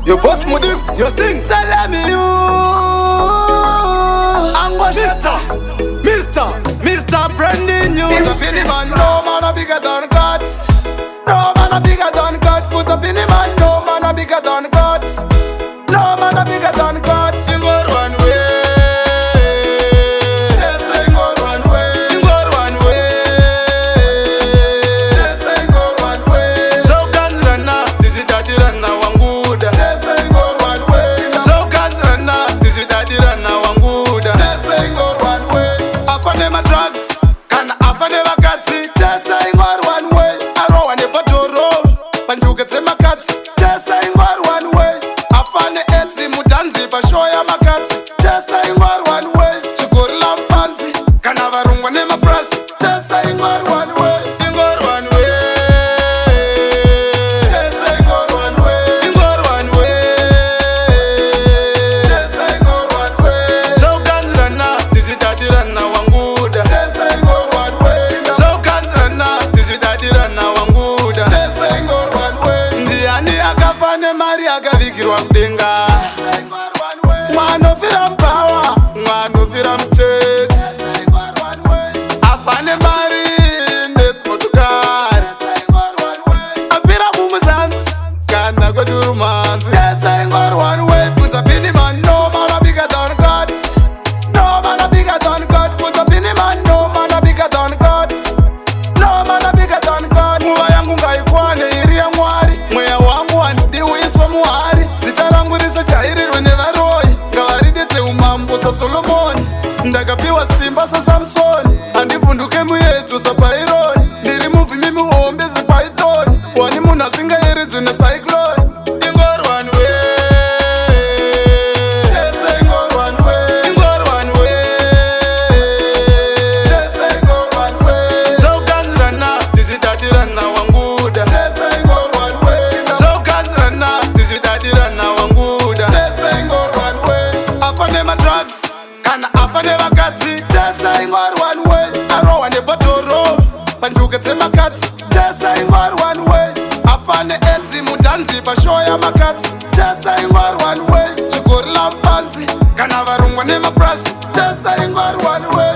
Your boss Mudimu, your sting. Selem you. Mr. Branding you. Put up in the man, no man a bigger than God. No man a bigger than God. Put up in the man, no man a bigger than God. No man a bigger than God. Sing out one way. Sing out one way. Sing out one way. Sing out one way. So Gunz rana, tizi daddy rana wanguda. Sing out one way. So Gunz rana, tizi daddy rana wanguda. Sing out one way. Afane ma drugs, kana afane vakatsi. Sing out one way. Arowa nepatoro, panjuke tsemakatsi. Sing out one way. Afane etsi mutanzi pashoya makatsi. Sing out one way. Chikori la mpanzi, kana varungwa nemaprasi. Sing out one way. Sing out one way. Sing out one way. Sing out one way. Sing out one way. So Gunz rana, tizi daddy rana wanguda. Sing out one way. So Gunz rana, tizi daddy rana wanguda. Sing out one way. Ndiani akafane mari akavigirwa mudenga. Sing out one way. Mwanofira mpawa, mwanofira mteti. Sing out one way. Afane mari ndetsimotokari. Sing out one way. Apira mumuzanzi, kana kwedurumanzi. Sing out one way. Put up in the man, no man a bigger than God. No man a bigger than God. Put up in the man, no man a bigger than God. No man a bigger than God. Nguva yangu ngaikwane iri ya Mwari. Mweya wangu wandiuyiswa muhari. Zita rangu risajahirirwe nevaroyi. Ngavaridetse umambo saSolomoni. Ndakapiwa simba saSamsoni. Handivhunduke muyedzo saPaironi. Ndiri muvhimi muhombe zipythoni. Wani munhu asingayeridzwi necyclone. Ingori one way. Sing out one way. Ingori one way. Sing out one way. So Gunz rana, tizi daddy rana wanguda. Sing out one way. So Gunz rana, tizi daddy rana wanguda. Sing out one way. Afane ma drugs, kana afane vakatsi. Sing out one way. Arowa nepatoro, panjuke tsemakatsi. Sing out one way. Afane etsi mutanzi pashoya makatsi. Sing out one way. Chikori la mpanzi, kana varungwa nemaprasi. Sing out one way.